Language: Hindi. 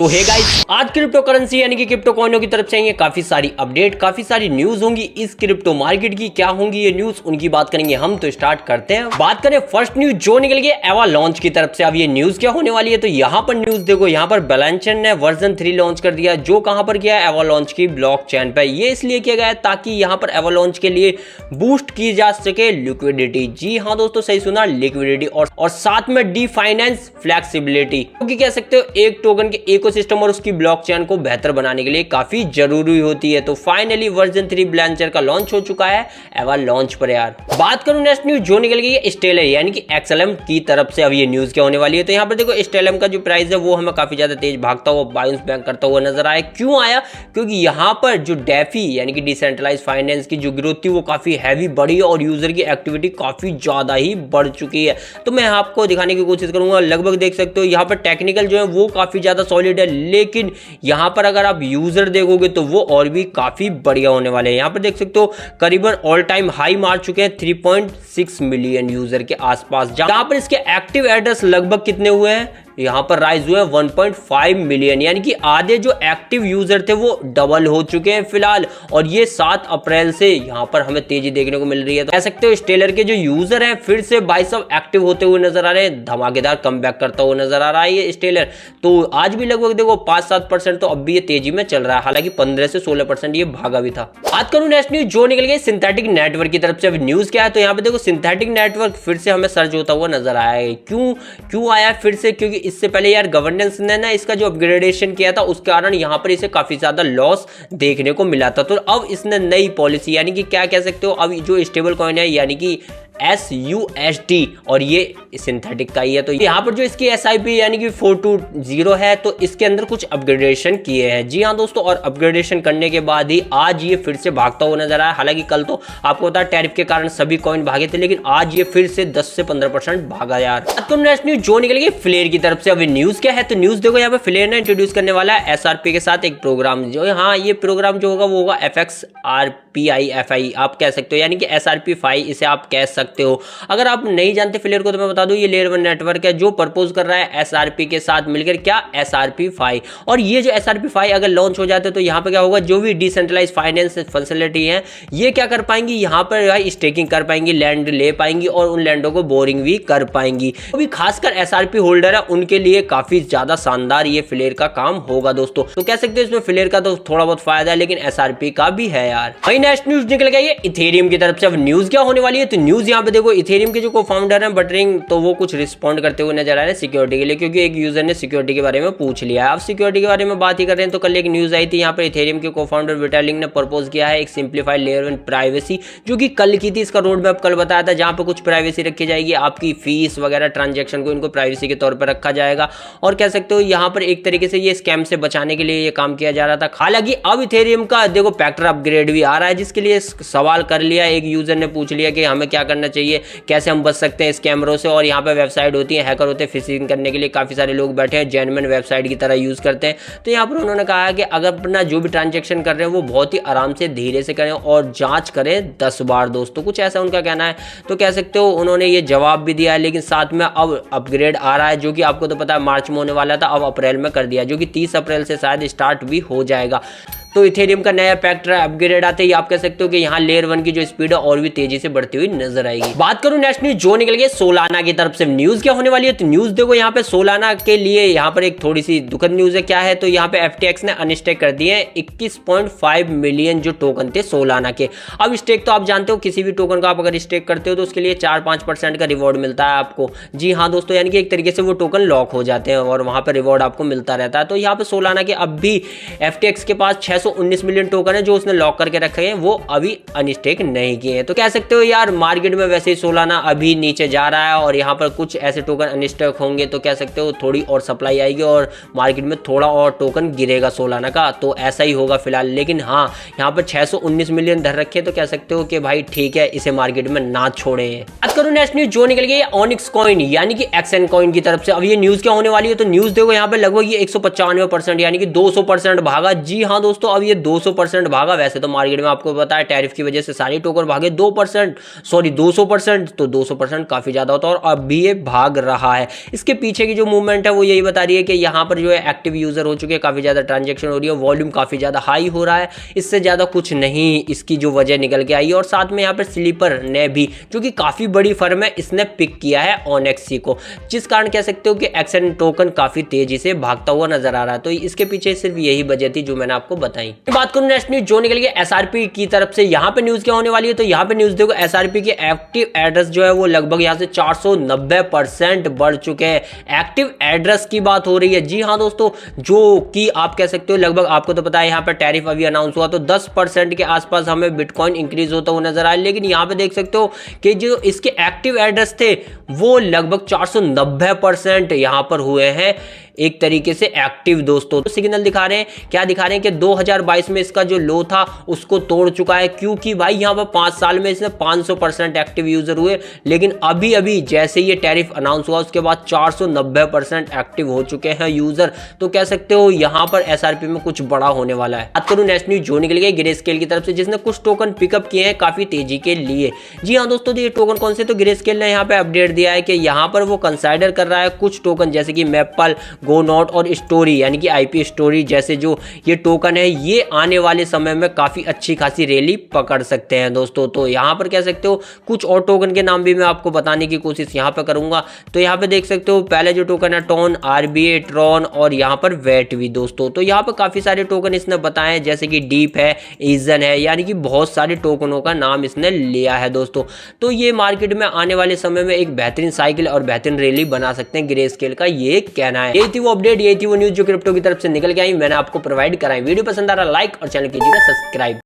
तो हे गाइस, आज क्रिप्टो करेंसी यानी कि क्रिप्टो कॉइनों की तरफ से आएंगे काफी सारी अपडेट, काफी सारी न्यूज होंगी इस क्रिप्टो मार्केट की। क्या होंगी ये न्यूज, उनकी बात करेंगे हम। तो स्टार्ट करते हैं। बात करें फर्स्ट न्यूज जो निकल गई एवालांच की तरफ से। अब ये न्यूज क्या होने वाली है, तो यहाँ पर न्यूज देखो, यहाँ पर बैलेंसर ने वर्जन 3 लॉन्च कर दिया, जो कहां पर किया है, एवालांच की ब्लॉकचेन पे। ये इसलिए किया गया है ताकि यहाँ पर एवालांच के लिए बूस्ट की जा सके लिक्विडिटी। जी हाँ दोस्तों, सही सुना, लिक्विडिटी और साथ में डी फाइनेंस फ्लेक्सिबिलिटी, क्योंकि कह सकते हो एक टोकन के इकोसिस्टम और उसकी ब्लॉकचेन को बेहतर बनाने के लिए काफी जरूरी होती है। तो फाइनली वर्जन 3 बैलेंसर का लॉन्च हो चुका है एवालांच पर यार। बात करूं नेक्स्ट न्यूज जो निकल गई है स्टेलर यानी कि XLM की तरफ से। अब ये न्यूज क्या होने वाली है, तो यहाँ पर देखो स्टेलर का जो प्राइस है वो हमें काफी ज्यादा तेज भागता हुआ बाउंस बैक करता हुआ नजर आया। क्यों आया? क्योंकि यहाँ पर जो डेफी यानी कि डिसेंट्रलाइज फाइनेंस की जो ग्रोथ थी वो काफी हैवी बढ़ी और यूजर की एक्टिविटी काफी ज्यादा ही बढ़ चुकी है। तो मैं आपको दिखाने की कोशिश करूंगा। लगभग देख सकते हो यहाँ पर टेक्निकल जो है वो काफी ज्यादा सॉलिड है, लेकिन यहाँ पर अगर आप यूजर देखोगे तो वो और भी काफी बढ़िया होने वाले हैं। यहाँ पर देख सकते हो करीबन ऑल टाइम हाई मार चुके हैं 3.6 मिलियन यूजर के आसपास। जहां पर इसके एक्टिव एड्रेस लगभग कितने हुए हैं, यहाँ पर राइज हुए 1.5 मिलियन, यानी कि आधे जो एक्टिव यूजर थे वो डबल हो चुके हैं फिलहाल। और ये 7 अप्रैल से यहाँ पर हमें तेजी देखने को मिल रही है। तो कह सकते हो स्टेलर के जो यूजर हैं फिर से भाई सब एक्टिव होते हुए नजर आ रहे हैं, धमाकेदार कमबैक करता हुआ नजर आ रहा है ये स्टेलर। तो आज भी लगभग देखो 5-7% तो अब भी ये तेजी में चल रहा है, हालांकि 15 से 16% ये भागा भी था। बात करूं नेक्स्ट न्यूज जो निकल गई सिंथेटिक नेटवर्क की तरफ से। अब न्यूज क्या है, तो यहाँ पे देखो सिंथेटिक नेटवर्क फिर से हमें सर्च होता हुआ नजर आया है। क्यों आया फिर से? क्योंकि इससे पहले यार गवर्नेंस ने ना इसका जो अपग्रेडेशन किया था उसके कारण यहाँ पर इसे काफी ज्यादा लॉस देखने को मिला था। तो अब इसने नई पॉलिसी यानी कि क्या कह सकते हो, अब जो स्टेबल कॉइन है यानी कि SUSD और ये सिंथेटिक का ही है। तो यहाँ पर जो इसकी SIP यानी कि 420 है, तो इसके अंदर कुछ अपग्रेडेशन किए हैं। जी हाँ दोस्तों, और अपग्रेडेशन करने के बाद ही आज ये फिर से भागता हुआ नजर आया। हालांकि कल तो आपको पता है टैरिफ के कारण सभी कॉइन भागे थे, लेकिन आज ये फिर से 10 से 15% भागा यार। तो नेक्स्ट न्यूज जो निकल गई फ्लेयर की तरफ से। अभी न्यूज क्या है, तो न्यूज देखो यहाँ पे फ्लेयर ने इंट्रोड्यूस करने वाला है SRP के साथ एक प्रोग्राम। जो हाँ, ये प्रोग्राम जो होगा वो होगा FXRPI आप कह सकते हो, यानी कि SRP5 इसे आप कह सकते हो। अगर आप नहीं जानते फ्लेयर को तो मैं बता दूं, ये लेयर 1 नेटवर्क है जो प्रपोज कर रहा है SRP के साथ मिलकर क्या SRP5। और ये जो SRP5 अगर लॉन्च हो जाते तो यहाँ पे क्या होगा, जो भी डिसेंट्रलाइज फाइनेंस फैसिलिटी है ये क्या कर पाएंगी, यहाँ पर भाई स्टेकिंग कर पाएंगी, लैंड ले पाएंगी और उन लैंडों को बोरिंग भी कर पाएंगी। तो भी खासकर SRP होल्डर है उनके लिए काफी ज्यादा शानदार ये फ्लेयर का काम होगा दोस्तों। तो कह सकते हो इसमें फ्लेयर का तो थोड़ा बहुत फायदा है, लेकिन SRP का भी है यार। वही नेक्स्ट न्यूज निकल गई है इथेरियम की तरफ से। अब न्यूज क्या होने वाली है, तो न्यूज यहाँ पे देखो इथेरियम के जो को-फाउंडर हैं बटरिंग, तो वो कुछ रिस्पॉन्ड करते हुए नजर आ रहे हैं सिक्योरिटी के लिए, क्योंकि एक यूजर ने सिक्योरिटी के बारे में पूछ लिया है। अब सिक्योरिटी के बारे में बात ही कर रहे हैं, तो कल एक न्यूज आई थी, यहाँ पर इथेरियम के को-फाउंडर विटालिंग ने प्रपोज किया है एक सिंप्लीफाइड लेयर 1 प्राइवेसी, जो कि कल की थी। इसका रोड मैप कल बताया था, जहां पर कुछ प्राइवेसी रखी जाएगी, आपकी फीस वगैरह ट्रांजेक्शन को इनको प्राइवेसी के तौर पर रखा जाएगा। और कह सकते हो यहाँ पर एक तरीके से ये स्कैम से बचाने के लिए ये काम किया जा रहा था। हालांकि अब इथेरियम का देखो फैक्टर अपग्रेड भी आ रहा है, जिसके लिए सवाल कर लिया, एक यूजर ने पूछ लिया कि हमें क्या करना चाहिए, कैसे हम बच सकते हैं स्कैमरों से। और यहाँ पे वेबसाइट होती है, हैकर होते हैं, फिशिंग करने के लिए काफी सारे लोग बैठे हैं, जेन्युइन वेबसाइट की तरह यूज करते हैं। तो यहाँ पर उन्होंने कहा कि अगर अपना जो भी ट्रांजेक्शन कर रहे हैं वो बहुत ही आराम से धीरे से करें और जांच करें 10 बार दोस्तों, कुछ ऐसा उनका कहना है। तो कह सकते हो उन्होंने ये जवाब भी दिया है, लेकिन साथ में अब अपग्रेड आ रहा है, जो कि आपको तो पता है मार्च में होने वाला था, अब अप्रैल में कर दिया, जो कि 30 अप्रैल से शायद स्टार्ट भी हो जाएगा। तो इथेरियम का नया फैक्टर अपग्रेड आते ही आप कह सकते हो कि यहाँ लेयर 1 की जो स्पीड है और भी तेजी से बढ़ती हुई नजर आएगी। बात करूं नेक्स्ट न्यूज जो निकल गई सोलाना की तरफ से। न्यूज क्या होने वाली है, तो न्यूज देखो यहाँ पे सोलाना के लिए यहाँ पर एक थोड़ी सी दुखद न्यूज है। क्या है, तो यहाँ पे FTX ने अनस्टेक कर दिए 21.5 मिलियन जो टोकन थे सोलाना के। अब स्टेक तो आप जानते हो, किसी भी टोकन को आप अगर स्टेक करते हो तो उसके लिए 4-5% का रिवॉर्ड मिलता है आपको। जी हाँ दोस्तों, यानी कि एक तरीके से वो टोकन लॉक हो जाते हैं और वहां पर रिवॉर्ड आपको मिलता रहता है। तो यहाँ पे सोलाना के अब भी FTX के पास 619 मिलियन टोकन है जो उसने लॉक करके रखे हैं, वो अभी अनस्टेक नहीं किए हैं। तो कह सकते हो यार मार्केट में वैसे ही सोलाना अभी नीचे जा रहा है और यहाँ पर कुछ ऐसे टोकन अनस्टेक होंगे तो कह सकते हो थोड़ी और सप्लाई आएगी और मार्केट में थोड़ा और टोकन गिरेगा सोलाना का। तो ऐसा ही होगा फिलहाल, लेकिन हाँ यहाँ पर 619 मिलियन धर रखे, तो कह सकते हो कि भाई ठीक है, इसे मार्केट में ना छोड़े। बात करूं नेक्स्ट न्यूज जो निकल गई ऑनिक्स कॉइन यानी कि XN कॉइन की तरफ से। अब ये न्यूज क्या होने वाली है, तो न्यूज देखो यहाँ पे लगभग ये 195% यानी कि 200% भागा। जी हाँ दोस्तों, अब ये 200% भागा। वैसे तो मार्केट में आपको पता है टैरिफ की वजह से सारे टोकन भागे 200%, तो 200% काफी ज्यादा होता है और अब भी ये भाग रहा है। इसके पीछे की जो मूवमेंट है वो यही बता रही है कि यहाँ पर जो है एक्टिव यूजर हो चुके हैं, काफी ज्यादा ट्रांजेक्शन हो रही है, वॉल्यूम काफी ज्यादा हाई हो रहा है। इससे ज्यादा कुछ नहीं इसकी जो वजह निकल के आई। और साथ में यहाँ पर स्लीपर ने भी, जो कि काफी बड़ी फर्म है, इसने पिक किया है ONXC को, जिस कारण कह सकते हो कि XN टोकन काफी तेजी से भागता हुआ नजर आ रहा है। तो इसके पीछे सिर्फ यही वजह थी जो मैंने आपको बताई। बात करूं नेक्स्ट न्यूज जो निकल गया SRP की तरफ से। यहाँ पे न्यूज क्या होने वाली है, तो यहाँ पे न्यूज देखो SRP के एक्टिव एड्रेस जो है वो लगभग यहाँ से 490% बढ़ चुके हैं। एक्टिव एड्रेस की बात हो रही है, जी हाँ दोस्तों, जो कि आप कह सकते हो लगभग, आपको तो पता है यहाँ पर टैरिफ अभी अनाउंस हुआ तो 10% के आसपास हमें बिटकॉइन इंक्रीज होता हुआ नजर आया। लेकिन यहाँ पे देख सकते हो कि जो इसके एक्टिव एड्रेस थे वो लगभग 490% यहाँ पर हुए हैं एक तरीके से एक्टिव दोस्तों। तो सिग्नल दिखा रहे हैं, क्या दिखा रहे हैं कि 2022 में इसका जो लो था उसको तोड़ चुका है, क्योंकि भाई यहाँ पर 5 साल में इसने 500% एक्टिव यूजर हुए। लेकिन अभी अभी जैसे ये टैरिफ अनाउंस हुआ उसके बाद 490% एक्टिव हो चुके हैं यूजर। तो कह सकते हो यहाँ पर SRP में कुछ बड़ा होने वाला है। बात करूँ नेक्स्ट न्यूज जो निकल गई ग्रेस्केल की तरफ से, जिसने कुछ टोकन पिकअप किए हैं काफी तेजी के लिए। जी हाँ दोस्तों, ये टोकन कौन से, तो ग्रेस्केल ने यहाँ पे अपडेट दिया है कि यहाँ पर वो कंसाइडर कर रहा है कुछ टोकन जैसे कि मैपल, गोनॉट और स्टोरी यानी कि IP स्टोरी जैसे जो ये टोकन है, ये आने वाले समय में काफी अच्छी खासी रैली पकड़ सकते हैं दोस्तों। तो यहाँ पर कह सकते हो कुछ और टोकन के नाम भी मैं आपको बताने की कोशिश यहाँ पे करूंगा। तो यहाँ पे देख सकते हो पहले जो टोकन है टोन, RBA, ट्रॉन और यहाँ पर वेट भी दोस्तों। तो यहाँ पर काफी सारे टोकन इसने बताए जैसे कि डीप है, ईजन है, यानी कि बहुत सारे टोकनों का नाम इसने लिया है दोस्तों। तो ये मार्केट में आने वाले समय में एक बेहतरीन साइकिल और बेहतरीन रैली बना सकते हैं ग्रेस्केल का, ये कहना है। यही थी वो अपडेट, यही थी वो न्यूज जो क्रिप्टो की तरफ से निकल के आई, मैंने आपको प्रोवाइड कराई। वीडियो पसंद आ रहा लाइक और चैनल कीजिएगा सब्सक्राइब।